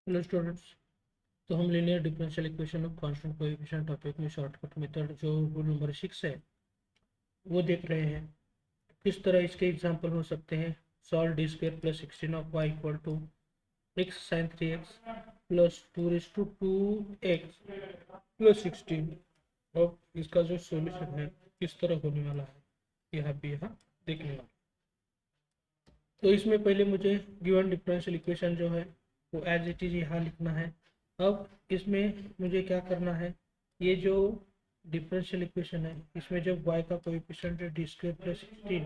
Hello students. तो हम linear differential equation of constant coefficient topic में शॉर्टकट मेथड जो रूल नंबर 6 है वो देख रहे हैं। किस तरह इसके एग्जांपल हो सकते हैं। Solve D square plus 16 of y equal to x sine 3x plus 2 to 2x plus 16। अब इसका जो सॉल्यूशन है किस तरह होने वाला है यह भी यहाँ देखने वाला। तो इसमें पहले मुझे गिवन डिफरेंशियल इक्वेशन जो है वो एज इट इज यहाँ लिखना है। अब इसमें मुझे क्या करना है, ये जो डिफरेंशियल इक्वेशन है इसमें जब y का कोएफिशिएंट है डी स्क्वायर प्लस 16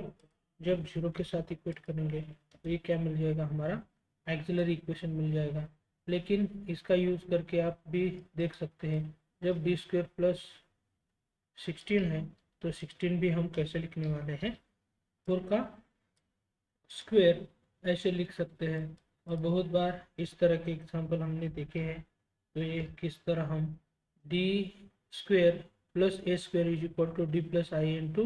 जब जीरो के साथ इक्वेट करेंगे तो ये क्या मिल जाएगा, हमारा एक्सिलरी इक्वेशन मिल जाएगा। लेकिन इसका यूज करके आप भी देख सकते हैं, जब डी स्क्वायर प्लस 16 है तो 16 भी हम कैसे लिखने वाले हैं, 4 का स्क्वायर ऐसे लिख सकते हैं। और बहुत बार इस तरह के एग्जाम्पल हमने देखे हैं। तो ये किस तरह हम D square plus A square is equal to D plus I into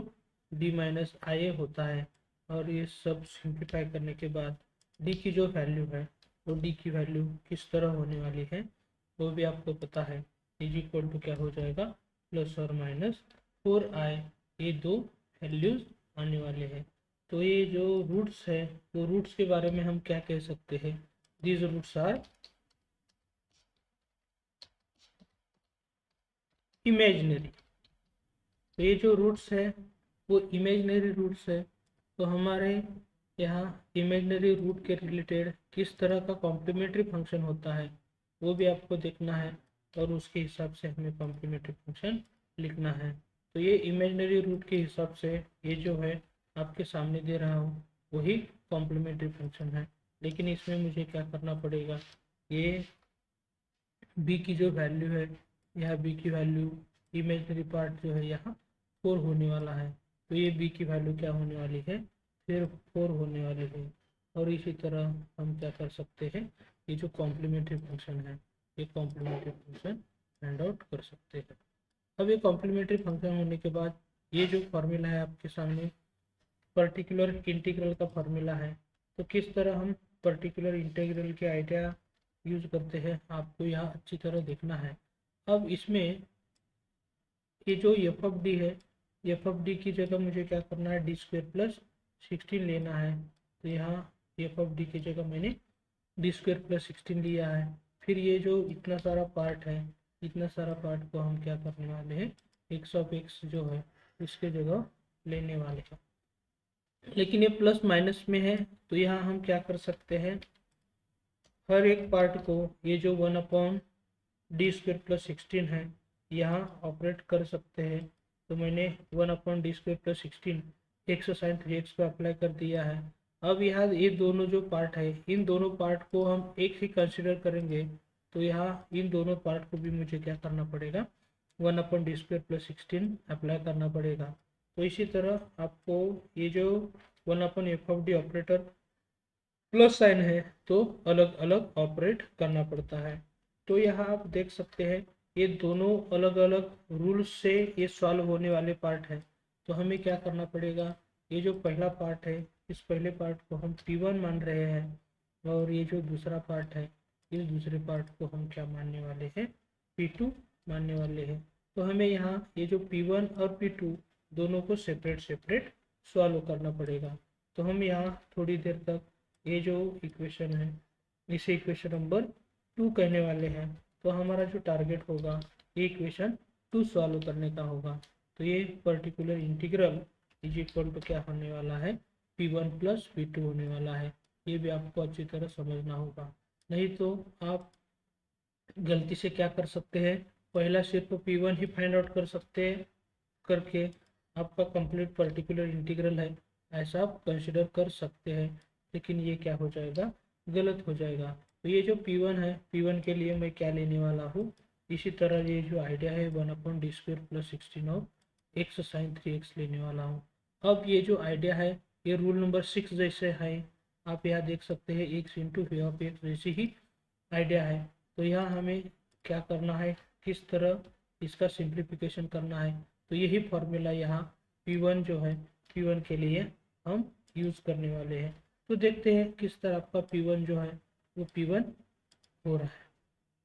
D minus I A होता है। और ये सब सिंप्लीफाई करने के बाद डी की जो वैल्यू है वो डी की वैल्यू किस तरह होने वाली है वो भी आपको पता है। इज इक्वल टू क्या हो जाएगा, प्लस और माइनस 4i, ये दो वैल्यूज आने वाले हैं। तो ये जो रूट्स है वो रूट्स के बारे में हम क्या कह सकते हैं, दीज रूट्स आर इमेजिनरी। तो ये जो रूट्स है वो इमेजिनरी रूट्स है। तो हमारे यहाँ इमेजिनरी रूट के रिलेटेड किस तरह का कॉम्प्लीमेंट्री फंक्शन होता है वो भी आपको देखना है और उसके हिसाब से हमें कॉम्प्लीमेंट्री फंक्शन लिखना है। तो ये इमेजिनरी रूट के हिसाब से ये जो है आपके सामने दे रहा हूँ वही कॉम्प्लीमेंट्री फंक्शन है। लेकिन इसमें मुझे क्या करना पड़ेगा, ये बी की जो वैल्यू है, यह बी की वैल्यू इमेजिनरी पार्ट जो है यहाँ 4 होने वाला है। तो ये बी की वैल्यू क्या होने वाली है, फिर 4 होने वाली है। और इसी तरह हम क्या कर सकते हैं, ये जो कॉम्प्लीमेंट्री फंक्शन है ये कॉम्प्लीमेंट्री फंक्शन फाइंड आउट कर सकते हैं। अब ये कॉम्प्लीमेंट्री फंक्शन होने के बाद ये जो फॉर्मूला है आपके सामने पर्टिकुलर इंटीग्रल का फॉर्मूला है। तो किस तरह हम पर्टिकुलर इंटीग्रल के आइडिया यूज करते हैं आपको यहाँ अच्छी तरह देखना है। अब इसमें ये जो एफ ऑफ डी है, एफ ऑफ डी की जगह मुझे क्या करना है, डी स्क्वायर प्लस 16 लेना है। तो यहाँ एफ ऑफ डी की जगह मैंने डी स्क्वायर प्लस 16 लिया है। फिर ये जो इतना सारा पार्ट है, इतना सारा पार्ट को हम क्या करने वाले हैं, एक्स ऑफ एक्स जो है उसके जगह लेने वाले हैं। लेकिन ये प्लस माइनस में है तो यहाँ हम क्या कर सकते हैं, हर एक पार्ट को ये जो 1 डी स्क्वायर प्लस 16 है यहाँ ऑपरेट कर सकते हैं। तो मैंने 1 D square plus 16 x sine 3x पे अप्लाई कर दिया है। अब यहाँ ये दोनों जो पार्ट है इन दोनों पार्ट को हम एक ही कंसिडर करेंगे। तो यहाँ इन दोनों पार्ट को भी मुझे क्या करना पड़ेगा, 1 डी स्क्वायर प्लस 16 अप्लाई करना पड़ेगा। तो इसी तरह आपको ये जो 1 F of D operator plus sign है तो अलग अलग ऑपरेट करना पड़ता है। तो यहाँ आप देख सकते हैं ये दोनों अलग अलग रूल्स से ये सॉल्व होने वाले पार्ट है। तो हमें क्या करना पड़ेगा, ये जो पहला पार्ट है इस पहले पार्ट को हम P1 मान रहे हैं और ये जो दूसरा पार्ट है इस दूसरे पार्ट को हम क्या मानने वाले हैं, P2 मानने वाले हैं। तो हमें यहाँ ये जो P1 और P2 दोनों को सेपरेट सेपरेट सॉल्व करना पड़ेगा। तो हम यहाँ थोड़ी देर तक ये जो इक्वेशन है इसे इक्वेशन नंबर 2 कहने वाले हैं। तो हमारा जो टारगेट होगा ये इक्वेशन 2 सॉल्व करने का होगा। तो ये particular integral is equal to क्या होने वाला है, P1 प्लस P2 होने वाला है। ये भी आपको अच्छी तरह समझना होगा, नहीं तो आप गलती से क्या कर सकते हैं, पहला सिर्फ P1 ही फाइंड आउट कर सकते हैं करके आपका कंप्लीट पर्टिकुलर इंटीग्रल है ऐसा आप कंसिडर कर सकते हैं। लेकिन ये क्या हो जाएगा, गलत हो जाएगा। तो ये जो P1 है P1 के लिए मैं क्या लेने वाला हूँ, इसी तरह ये जो आइडिया है 1/d² + 16 of x sine 3x लेने वाला हूँ। अब ये जो आइडिया है ये रूल नंबर 6 जैसे है, आप यहाँ देख सकते हैं x into v of x जैसी ही आइडिया है। तो यहाँ हमें क्या करना है, किस तरह इसका सिंप्लीफिकेशन करना है। तो यही फॉर्मूला यहाँ P1 जो है P1 के लिए हम यूज़ करने वाले हैं। तो देखते हैं किस तरह आपका P1 जो है वो P1 हो रहा है।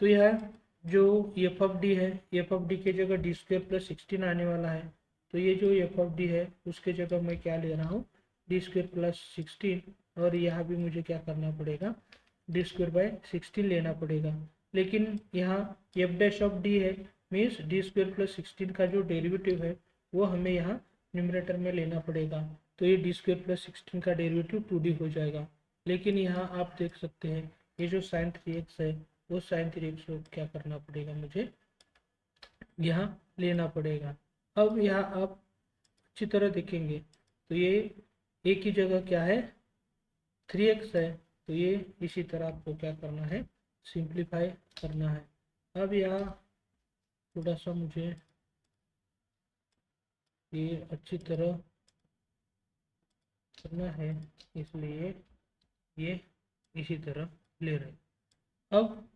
तो यह जो एफ ऑफ डी है, एफ ऑफ डी की जगह डी स्क्वेयर प्लस 16 आने वाला है। तो ये जो एफ ऑफ डी है उसके जगह मैं क्या ले रहा हूँ, डी स्क्वेयर प्लस 16, और यहाँ भी मुझे क्या करना पड़ेगा, डी स्क्वेयर बाय 16 लेना पड़ेगा। लेकिन यहाँ एफ डैश ऑफ डी है, मीन्स डी स्क्वेयर प्लस 16 का जो डेरिवेटिव है वो हमें यहाँ न्यूमरेटर में लेना पड़ेगा। तो ये डी स्क्वेयर प्लस 16 का डेरिवेटिव 2d हो जाएगा। लेकिन यहाँ आप देख सकते हैं ये जो साइन 3x है वो साइन 3x को क्या करना पड़ेगा, मुझे यहाँ लेना पड़ेगा। अब यहाँ आप अच्छी तरह देखेंगे तो ये एक ही जगह क्या है, 3x है। तो ये इसी तरह आपको क्या करना है, सिंप्लीफाई करना है। अब यहाँ थोड़ा सा मुझे ये अच्छी तरह करना है, इसलिए ये इसी तरह ले रहे। अब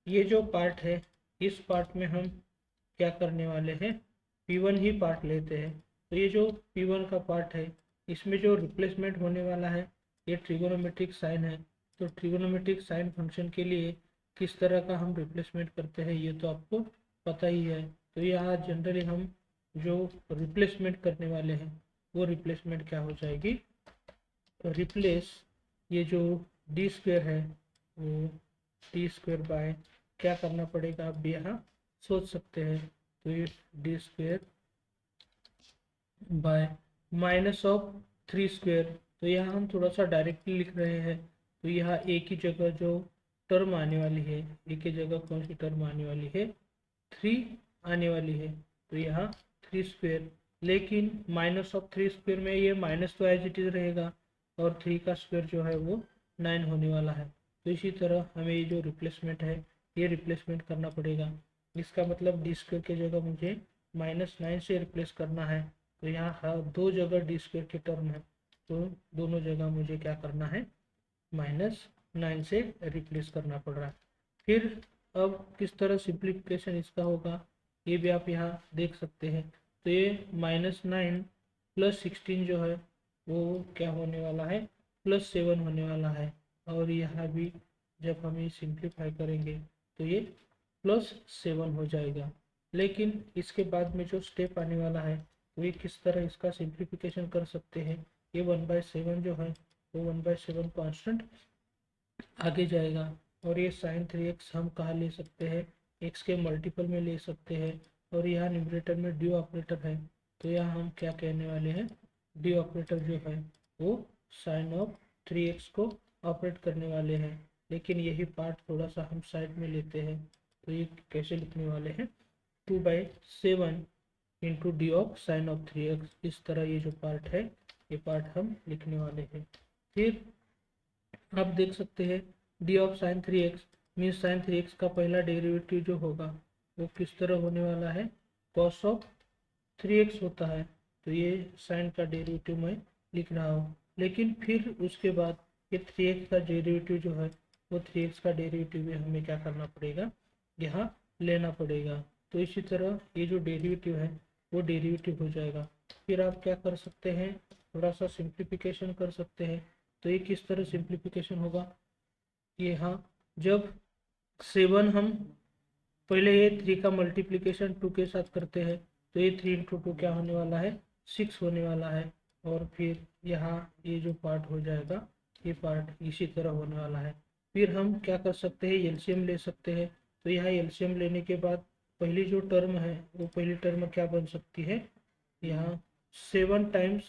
ये जो पार्ट है इस पार्ट में हम क्या करने वाले हैं, P1 ही पार्ट लेते हैं। तो ये जो P1 का पार्ट है इसमें जो रिप्लेसमेंट होने वाला है ये ट्रिगोनोमेट्रिक साइन है। तो ट्रिगोनोमेट्रिक साइन फंक्शन के लिए किस तरह का हम रिप्लेसमेंट करते हैं ये तो आपको पता ही है। तो यहाँ जनरली हम जो रिप्लेसमेंट करने वाले हैं वो रिप्लेसमेंट क्या हो जाएगी, रिप्लेस ये जो डी स्क्वेयर है वो डी स्क्वेयर बाय क्या करना पड़ेगा, आप भी यहाँ सोच सकते हैं। तो ये D square by minus of 3 square. तो यहाँ हम थोड़ा सा डायरेक्टली लिख रहे हैं। तो यहाँ एक ही जगह जो टर्म आने वाली है, एक ही जगह कौन सी टर्म आने वाली है, 3 आने वाली है। तो यहाँ 3 स्क्वेयर, लेकिन माइनस ऑफ 3 स्क्वेयर में ये माइनस तो एज इट इज रहेगा और 3 का स्क्वेयर जो है वो 9 होने वाला है। तो इसी तरह हमें ये जो रिप्लेसमेंट है ये रिप्लेसमेंट करना पड़ेगा। इसका मतलब डी स्क्वेयर की जगह मुझे -9 से रिप्लेस करना है। तो यहाँ दो जगह डी स्क्वेयर की टर्म है, तो दोनों जगह मुझे क्या करना है, -9 से रिप्लेस करना पड़ रहा है। फिर अब किस तरह सिंप्लीफिकेशन इसका होगा ये भी आप यहाँ देख सकते हैं। तो ये -9 प्लस 16 जो है वो क्या होने वाला है, +7 होने वाला है। और यहाँ भी जब हम ये सिंप्लीफाई करेंगे तो ये +7 हो जाएगा। लेकिन इसके बाद में जो स्टेप आने वाला है तो ये किस तरह इसका सिंप्लीफिकेशन कर सकते हैं, ये 1/7 जो है वो 1/7 कांस्टेंट आगे जाएगा। और ये साइन 3x हम कहाँ ले सकते हैं, x के मल्टीपल में ले सकते हैं। और यहाँ न्यूमरेटर में डी ऑपरेटर है, तो यहाँ हम क्या कहने वाले हैं, डी ऑपरेटर जो है वो साइन ऑफ 3x को ऑपरेट करने वाले हैं। लेकिन यही पार्ट थोड़ा सा हम साइड में लेते हैं। तो ये कैसे लिखने वाले हैं, 2/7 into D of sine of 3x, इस तरह ये जो पार्ट है ये पार्ट हम लिखने वाले हैं। फिर आप देख सकते हैं D of sine 3x means sign 3x का पहला डेरिवेटिव जो होगा वो किस तरह होने वाला है, कॉस ऑफ 3x होता है। तो ये साइन का डेरिवेटिव मैं लिख रहा हूँ। लेकिन फिर उसके बाद ये 3x का डेरिवेटिव जो है वो 3x का डेरिवेटिव भी हमें क्या करना पड़ेगा, यहाँ लेना पड़ेगा। तो इसी तरह ये जो डेरिवेटिव है वो डेरिवेटिव हो जाएगा। फिर आप क्या कर सकते हैं, थोड़ा सा सिंप्लीफिकेशन कर सकते हैं। तो ये किस तरह सिंप्लीफिकेशन होगा, ये हाँ जब 7 हम पहले ये 3 का मल्टीप्लिकेशन 2 के साथ करते हैं तो ये 3 इंटू 2 क्या होने वाला है, 6 होने वाला है। और फिर यहाँ ये जो पार्ट हो जाएगा ये पार्ट इसी तरह होने वाला है। फिर हम क्या कर सकते हैं, एलसीएम ले सकते हैं। तो यहाँ एलसीएम लेने के बाद पहली जो टर्म है वो पहली टर्म क्या बन सकती है, यहाँ 7 टाइम्स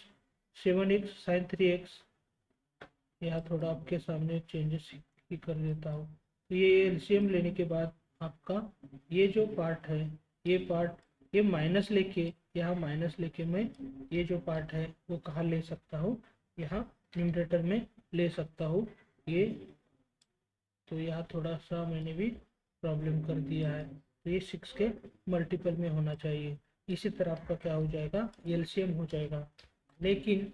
7x साइन 3x, यहाँ थोड़ा आपके सामने चेंजेस ही कर देता हूँ। तो ये एलसीएम लेने के बाद आपका ये जो पार्ट है ये पार्ट ये माइनस लेके यहाँ माइनस लेके मैं ये जो पार्ट है वो कहाँ ले सकता हूँ, यहाँ न्यूमरेटर में ले सकता हूँ ये। तो यहाँ थोड़ा सा मैंने भी प्रॉब्लम कर दिया है। तो ये 6 के मल्टीपल में होना चाहिए। इसी तरह आपका क्या हो जाएगा, एलसीएम हो जाएगा। लेकिन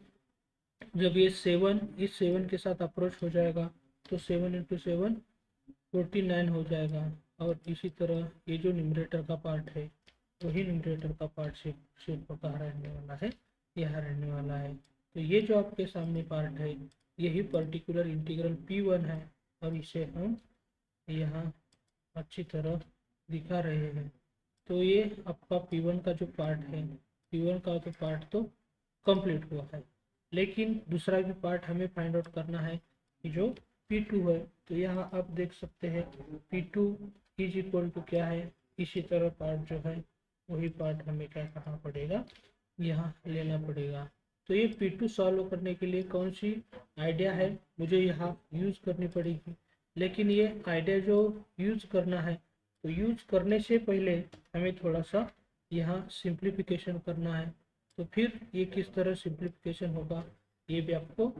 जब ये 7 इस 7 के साथ अप्रोच हो जाएगा तो 7 इंटू 7 49 हो जाएगा। और इसी तरह ये जो न्यूमरेटर का पार्ट है वही न्यूमरेटर का पार्ट सिर्फ कहाँ रहने वाला है, यहाँ रहने वाला है। तो ये जो आपके सामने पार्ट है यही पर्टिकुलर इंटीग्रल P1 है और इसे हम यहाँ अच्छी तरह दिखा रहे हैं। तो ये आपका P1 का जो पार्ट है, P1 का तो पार्ट तो कंप्लीट हुआ है, लेकिन दूसरा भी पार्ट हमें फाइंड आउट करना है कि जो P2 है। तो यहाँ आप देख सकते हैं P2 इज इक्वल टू क्या है, इसी तरह पार्ट जो है वही पार्ट हमें क्या करना पड़ेगा, यहाँ लेना पड़ेगा। तो ये P2 सॉल्व करने के लिए कौन सी आइडिया है मुझे यहाँ यूज़ करनी पड़ेगी, लेकिन ये आइडिया जो यूज़ करना है तो यूज करने से पहले हमें थोड़ा सा यहाँ सिंप्लीफिकेशन करना है। तो फिर ये किस तरह सिंप्लीफिकेशन होगा ये भी आपको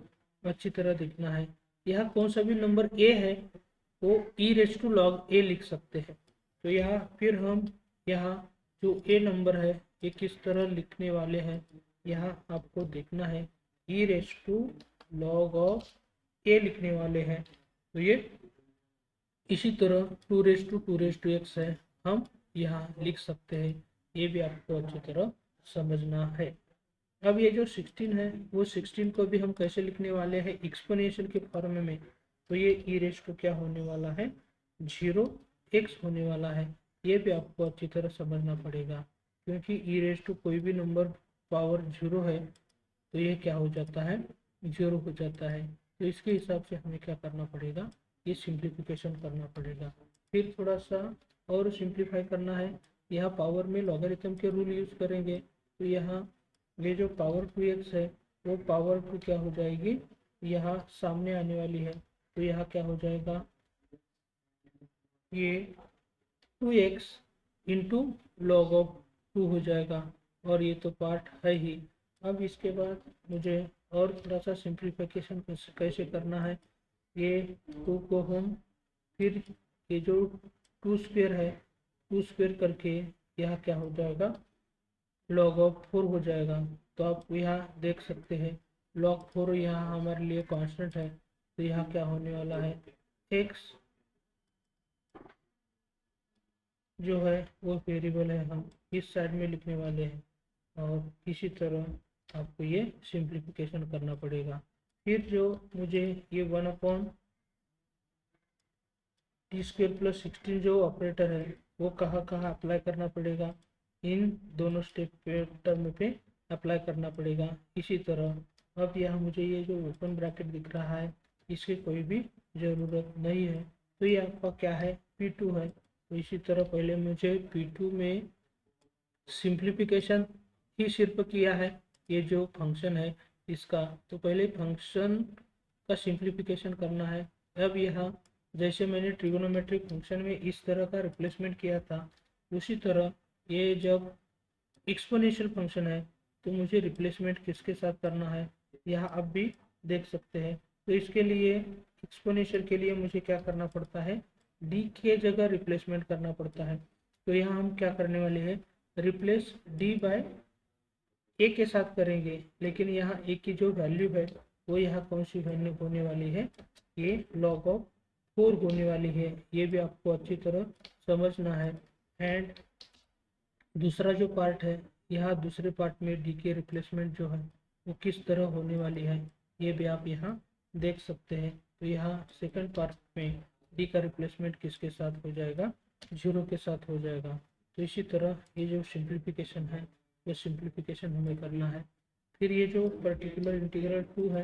अच्छी तरह दिखना है। यहाँ कौन सा भी नंबर ए है वो e⁻log a लिख सकते हैं। तो यहाँ फिर हम यहाँ जो ए नंबर है ये किस तरह लिखने वाले हैं, यहाँ आपको देखना है e⁻log of a लिखने वाले हैं। तो ये इसी तरह 2⁻2⁻x है, हम यहाँ लिख सकते हैं। ये भी आपको अच्छी तरह समझना है। अब ये जो 16 है वो 16 को भी हम कैसे लिखने वाले हैं, एक्सपोनेंशियल के फॉर्म में। तो ये e⁻, क्या होने वाला है, 0x होने वाला है। ये भी आपको अच्छी तरह समझना पड़ेगा, क्योंकि e⁻, कोई भी नंबर पावर 0 है तो ये क्या हो जाता है, 0 हो जाता है। तो इसके हिसाब से हमें क्या करना पड़ेगा, ये सिंप्लीफिकेशन करना पड़ेगा। फिर थोड़ा सा और सिंप्लीफाई करना है, यहाँ पावर में लॉगरिथम के रूल यूज़ करेंगे। तो यहाँ ये जो पावर 2x है वो पावर 2 क्या हो जाएगी, यहाँ सामने आने वाली है। तो यहाँ क्या हो जाएगा, ये 2x इंटू लॉग ऑफ 2 हो जाएगा, और ये तो पार्ट है ही। अब इसके बाद मुझे और थोड़ा सा सिंप्लीफिकेशन कैसे करना है, ये 2 को हम फिर ये जो 2² है 2² करके यहाँ क्या हो जाएगा, log ऑफ 4 हो जाएगा। तो आप यहाँ देख सकते हैं log 4 यहाँ हमारे लिए कांस्टेंट है। तो यहाँ क्या होने वाला है, x जो है वो वेरिएबल है, हम इस साइड में लिखने वाले हैं। और इसी तरह आपको ये सिंप्लीफिकेशन करना पड़ेगा। फिर जो मुझे ये 1/t² + 16 जो ऑपरेटर है वो कहाँ कहाँ अप्लाई करना पड़ेगा, इन दोनों स्टेप पे टर्म पे अप्लाई करना पड़ेगा। इसी तरह अब यहाँ मुझे ये जो ओपन ब्रैकेट दिख रहा है इसकी कोई भी ज़रूरत नहीं है। तो ये आपका क्या है, P2 है। तो इसी तरह पहले मुझे P2 में सिंप्लीफिकेशन ही सिर्फ किया है, ये जो फंक्शन है इसका, तो पहले फंक्शन का सिंप्लीफिकेशन करना है। अब यहाँ जैसे मैंने ट्रिगोनोमेट्रिक फंक्शन में इस तरह का रिप्लेसमेंट किया था, उसी तरह ये जब एक्सपोनेंशियल फंक्शन है तो मुझे रिप्लेसमेंट किसके साथ करना है, यहाँ आप भी देख सकते हैं। तो इसके लिए एक्सपोनेंशियल के लिए मुझे क्या करना पड़ता है, डी के जगह रिप्लेसमेंट करना पड़ता है। तो यहाँ हम क्या करने वाले हैं, रिप्लेस डी बाय ए के साथ करेंगे, लेकिन यहाँ ए की जो वैल्यू है वो यहाँ कौन सी वैल्यू होने वाली है, ये log ऑफ 4 होने वाली है। ये भी आपको अच्छी तरह समझना है। एंड दूसरा जो पार्ट है, यहाँ दूसरे पार्ट में डी के रिप्लेसमेंट जो है वो किस तरह होने वाली है ये भी आप यहाँ देख सकते हैं। तो यहाँ सेकंड पार्ट में डी का रिप्लेसमेंट किसके साथ हो जाएगा, 0 के साथ हो जाएगा। तो इसी तरह ये जो सिंप्लीफिकेशन है वो सिंप्लीफिकेशन हमें करना है। फिर ये जो पर्टिकुलर इंटीग्रल 2 है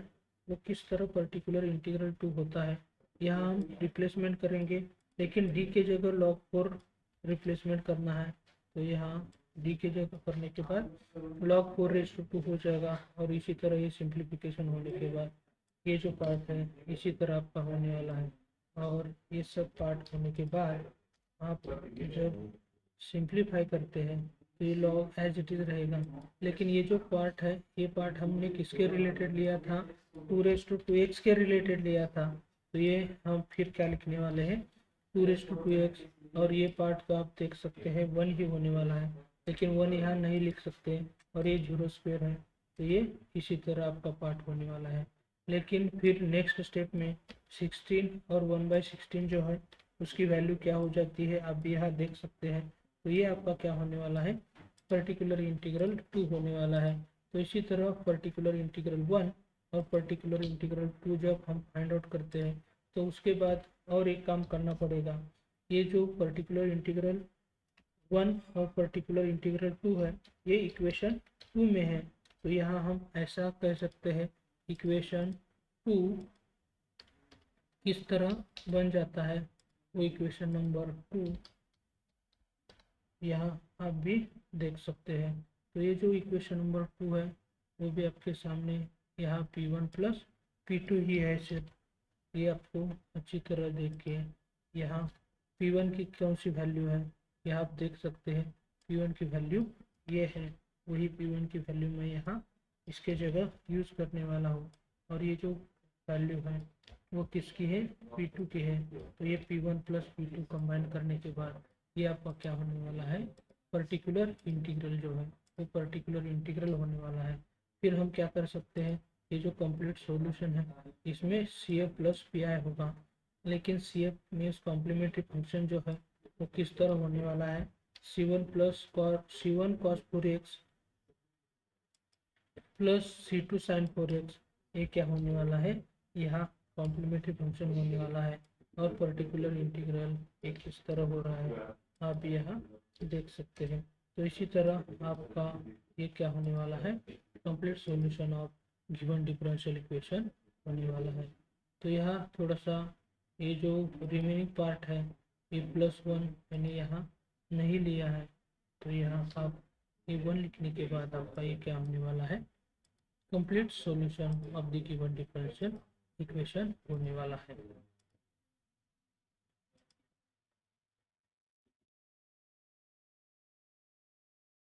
वो किस तरह पर्टिकुलर इंटीग्रल 2 होता है, यहाँ हम रिप्लेसमेंट करेंगे, लेकिन डी के जगह log 4 रिप्लेसमेंट करना है। तो यहाँ डी के जगह करने के बाद log 4⁻2 हो जाएगा, और इसी तरह ये सिंप्लीफिकेशन होने के बाद ये जो पार्ट है इसी तरह आपका होने वाला है। और ये सब पार्ट होने के बाद आप जब सिंप्लीफाई करते हैं तो ये log एज इट इज़ रहेगा, लेकिन ये जो पार्ट है ये पार्ट हमने किसके रिलेटेड लिया था, 2⁻2x के रिलेटेड लिया था। तो ये हम फिर क्या लिखने वाले हैं, 2⁻2x, और ये पार्ट तो आप देख सकते हैं 1 ही होने वाला है, लेकिन 1 यहाँ नहीं लिख सकते और ये 0² है। तो ये इसी तरह आपका पार्ट होने वाला है। लेकिन फिर नेक्स्ट स्टेप में 16 और 1/16 जो है उसकी वैल्यू क्या हो जाती है आप भी यहाँ देख सकते हैं। तो ये आपका क्या होने वाला है, पर्टिकुलर इंटीग्रल 2 होने वाला है। तो इसी तरह पर्टिकुलर इंटीग्रल 1 और पर्टिकुलर इंटीग्रल 2 जब हम फाइंड आउट करते हैं तो उसके बाद और एक काम करना पड़ेगा। ये जो पर्टिकुलर इंटीग्रल 1 और पर्टिकुलर इंटीग्रल 2 है, ये इक्वेशन 2 में है, तो यहाँ हम ऐसा कह सकते हैं इक्वेशन 2 किस तरह बन जाता है, वो इक्वेशन नंबर 2 यहाँ आप भी देख सकते हैं। तो ये जो इक्वेशन नंबर 2 है वो भी आपके सामने यहाँ P1 प्लस P2 ही है सिर्फ, ये आपको अच्छी तरह देख के यहाँ P1 की कौन सी वैल्यू है यह आप देख सकते हैं। P1 की वैल्यू ये है, वही P1 की वैल्यू मैं यहाँ इसके जगह यूज़ करने वाला हूँ। और ये जो वैल्यू है वो किसकी है, P2 की है। तो ये P1 प्लस P2 कंबाइन करने के बाद ये आपका क्या होने वाला है, पर्टिकुलर इंटीग्रल जो है वो पर्टिकुलर इंटीग्रल होने वाला है। फिर हम क्या कर सकते हैं, ये जो कंप्लीट सॉल्यूशन है इसमें CF प्लस PI होगा, लेकिन CF मीन्स कॉम्प्लीमेंट्री फंक्शन जो है वो किस तरह होने वाला है, C1 plus C1 cos 4x plus C2 sin 4x, ये क्या होने वाला है, यहाँ कॉम्प्लीमेंट्री फंक्शन होने वाला है। और पर्टिकुलर इंटीग्रल एक किस तरह हो रहा है आप यहाँ देख सकते हैं। तो इसी तरह आपका ये क्या होने वाला है, complete solution of given differential equation होने वाला है। तो यहाँ थोड़ा सा ये जो रिमेनिंग पार्ट है ये +1 मैंने यहाँ नहीं लिया है, तो यहाँ आप ये 1 लिखने के बाद आपका ये क्या होने वाला है, complete solution of the given differential equation होने वाला है।